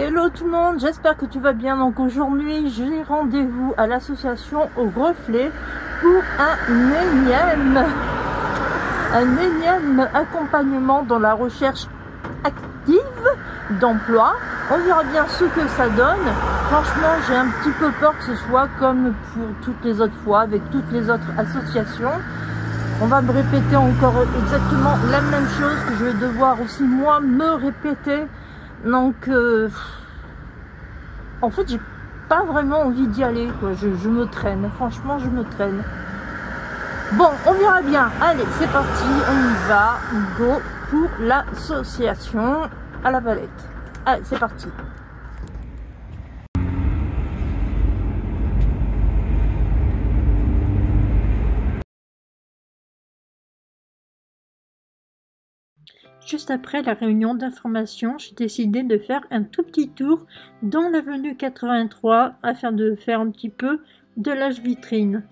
Hello tout le monde, j'espère que tu vas bien. Donc aujourd'hui j'ai rendez-vous à l'association au Reflet pour un énième accompagnement dans la recherche active d'emploi. On verra bien ce que ça donne. Franchement, j'ai un petit peu peur que ce soit comme pour toutes les autres fois avec toutes les autres associations. On va me répéter encore exactement la même chose, que je vais devoir aussi moi me répéter. Donc en fait j'ai pas vraiment envie d'y aller quoi. Je me traîne, franchement je me traîne. Bon, on verra bien. Allez, c'est parti, on y va, go pour l'association à la Valette. Allez, c'est parti. Juste après la réunion d'information, j'ai décidé de faire un tout petit tour dans l'avenue 83 afin de faire un petit peu de l'âge vitrine.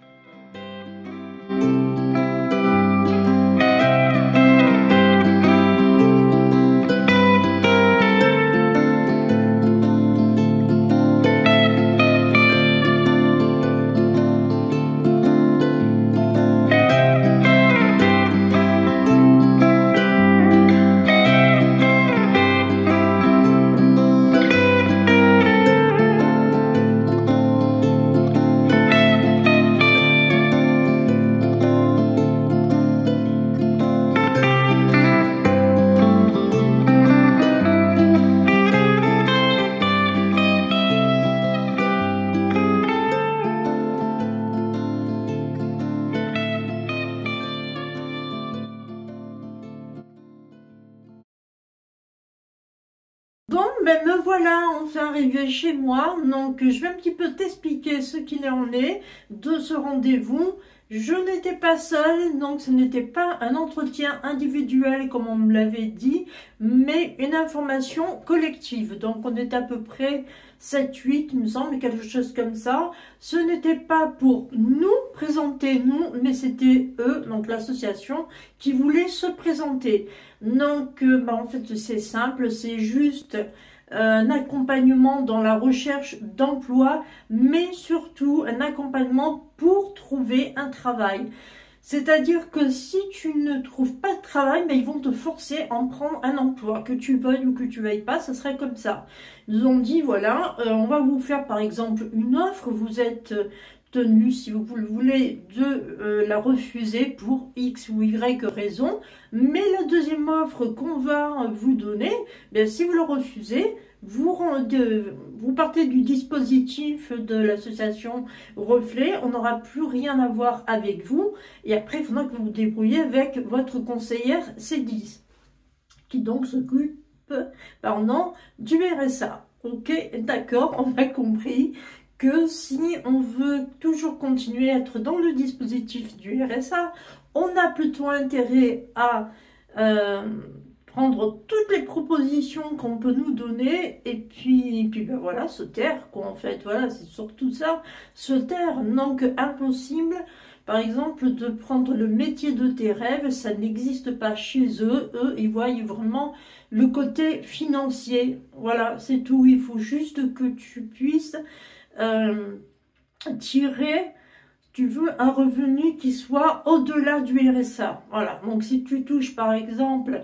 Bon, ben me voilà enfin arrivé chez moi, donc je vais un petit peu t'expliquer ce qu'il en est de ce rendez-vous. Je n'étais pas seule, donc ce n'était pas un entretien individuel comme on me l'avait dit, mais une information collective. Donc on est à peu près 7-8, il me semble, quelque chose comme ça. Ce n'était pas pour nous présenter, nous, mais c'était eux, donc l'association, qui voulait se présenter. Donc, en fait, c'est simple, c'est juste un accompagnement dans la recherche d'emploi, mais surtout un accompagnement pour trouver un travail. C'est-à-dire que si tu ne trouves pas de travail, ils vont te forcer à en prendre un emploi, que tu veuilles ou que tu veuilles pas, ça serait comme ça. Ils nous ont dit, voilà, on va vous faire par exemple une offre, vous êtes tenu, si vous le voulez, de la refuser pour X ou Y raison, mais la deuxième offre qu'on va vous donner, si vous le refusez, vous partez du dispositif de l'association Reflet, on n'aura plus rien à voir avec vous, et après il faudra que vous vous débrouillez avec votre conseillère C10, qui donc s'occupe, du RSA. Ok, d'accord, on a compris que si on veut toujours continuer à être dans le dispositif du RSA, on a plutôt intérêt à prendre toutes les propositions qu'on peut nous donner et puis voilà, se taire quoi en fait, voilà, c'est surtout ça, se taire. Donc impossible par exemple de prendre le métier de tes rêves, ça n'existe pas chez eux, ils voient vraiment le côté financier, voilà, c'est tout, il faut juste que tu puisses tirer, tu veux un revenu qui soit au-delà du RSA, voilà, donc si tu touches par exemple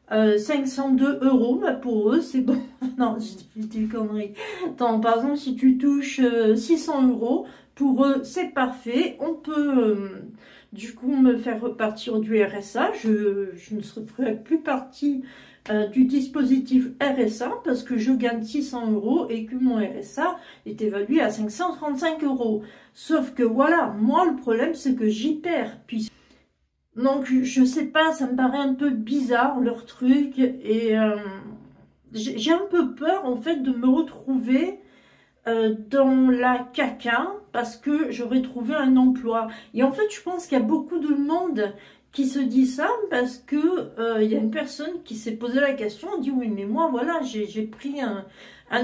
502 €, pour eux, c'est bon. Non, je dis une connerie. Attends, par exemple, si tu touches 600 €, pour eux, c'est parfait. On peut, du coup, me faire repartir du RSA. Je ne serai plus partie du dispositif RSA parce que je gagne 600 € et que mon RSA est évalué à 535 €. Sauf que, voilà, moi, le problème, c'est que j'y perds. Puis donc, je sais pas, ça me paraît un peu bizarre leur truc et j'ai un peu peur en fait de me retrouver dans la caca parce que j'aurais trouvé un emploi. Et en fait, je pense qu'il y a beaucoup de monde qui se dit ça parce que il y a une personne qui s'est posé la question, on dit oui mais moi voilà, j'ai pris un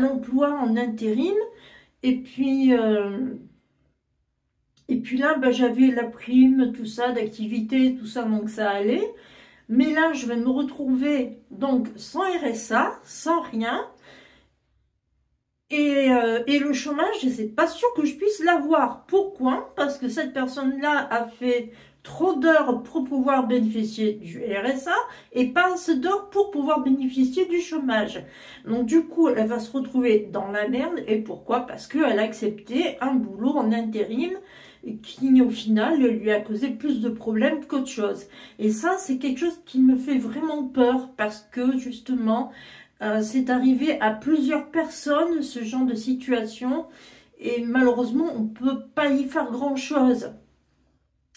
emploi en intérim et puis là, j'avais la prime, tout ça, d'activité, tout ça, donc ça allait. Mais là, je vais me retrouver donc sans RSA, sans rien. Et le chômage, c'est pas sûr que je puisse l'avoir. Pourquoi? Parce que cette personne-là a fait trop d'heures pour pouvoir bénéficier du RSA et pas assez d'heures pour pouvoir bénéficier du chômage. Donc du coup, elle va se retrouver dans la merde. Et pourquoi? Parce qu'elle a accepté un boulot en intérim qui, au final, lui a causé plus de problèmes qu'autre chose. Et ça, c'est quelque chose qui me fait vraiment peur parce que, justement, c'est arrivé à plusieurs personnes, ce genre de situation, et malheureusement, on ne peut pas y faire grand-chose.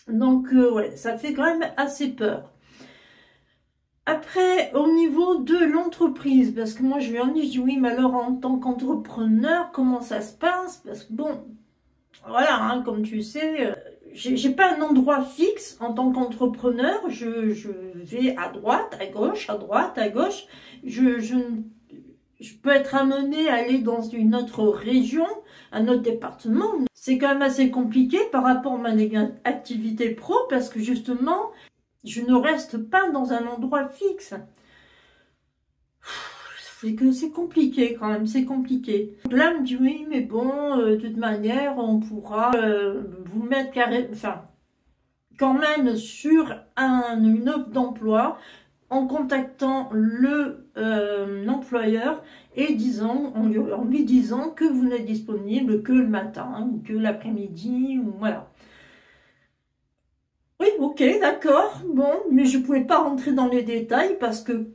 Donc, ouais, ça fait quand même assez peur. Après, au niveau de l'entreprise, parce que moi, je lui ai dit, oui, mais alors, en tant qu'entrepreneur, comment ça se passe? Parce que, bon, voilà, hein, comme tu sais, j'ai pas un endroit fixe en tant qu'entrepreneur. Je vais à droite, à gauche, à droite, à gauche. Je peux être amenée à aller dans une autre région, un autre département. C'est quand même assez compliqué par rapport à ma activité pro parce que justement, je ne reste pas dans un endroit fixe. C'est que c'est compliqué quand même, c'est compliqué. Donc là, elle me dit oui, mais bon, de toute manière, on pourra vous mettre quand même sur une offre d'emploi en contactant l'employeur et en lui disant que vous n'êtes disponible que le matin ou que l'après-midi, ou voilà. Oui, ok, d'accord, bon, mais je ne pouvais pas rentrer dans les détails parce que,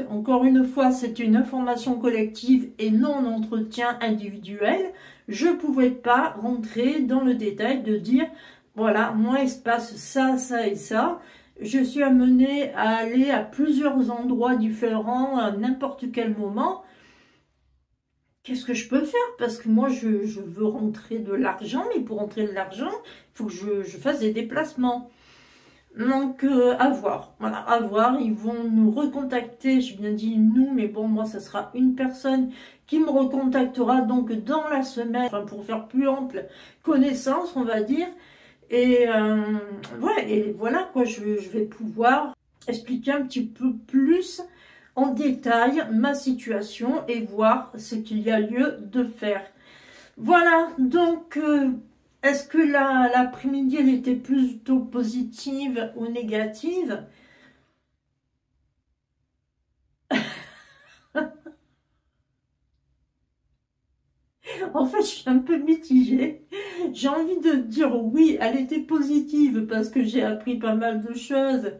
encore une fois, c'est une information collective et non un entretien individuel, je ne pouvais pas rentrer dans le détail de dire, voilà, moi, il se passe ça, ça et ça. Je suis amenée à aller à plusieurs endroits différents à n'importe quel moment. Qu'est-ce que je peux faire? Parce que moi, je veux rentrer de l'argent, mais pour rentrer de l'argent, il faut que je fasse des déplacements. Donc, à voir. Voilà, à voir. Ils vont nous recontacter. J'ai bien dit nous, mais bon, moi, ça sera une personne qui me recontactera donc dans la semaine, enfin, pour faire plus ample connaissance, on va dire. Et, ouais, et voilà, quoi, je vais pouvoir expliquer un petit peu plus en détail ma situation et voir ce qu'il y a lieu de faire. Voilà, donc... est-ce que l'après-midi, elle était plutôt positive ou négative? En fait, je suis un peu mitigée. J'ai envie de dire oui, elle était positive parce que j'ai appris pas mal de choses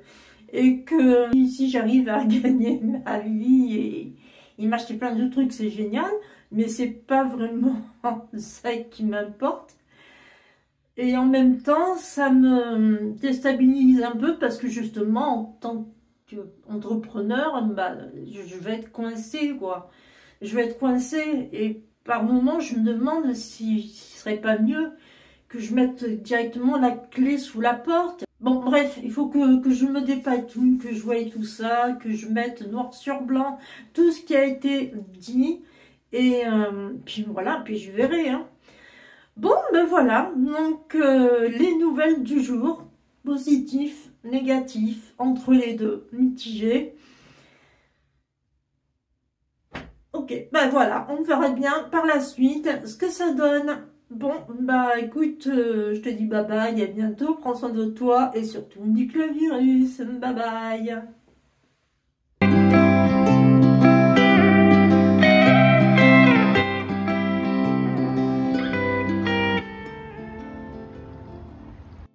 et que si j'arrive à gagner ma vie et m'acheter plein de trucs, c'est génial, mais c'est pas vraiment ça qui m'importe. Et en même temps, ça me déstabilise un peu parce que justement, en tant qu'entrepreneur, bah, je vais être coincée, quoi. Je vais être coincée et par moments, je me demande s'il serait pas mieux que je mette directement la clé sous la porte. Bon, bref, il faut que je me dépatouille, que je voie tout ça, que je mette noir sur blanc tout ce qui a été dit. Et puis voilà, puis je verrai, hein. Bon, ben voilà, donc les nouvelles du jour, positif, négatif, entre les deux, mitigé. Ok, ben voilà, on verra bien par la suite ce que ça donne. Bon, bah écoute, je te dis bye bye, à bientôt, prends soin de toi et surtout nique le virus, bye bye.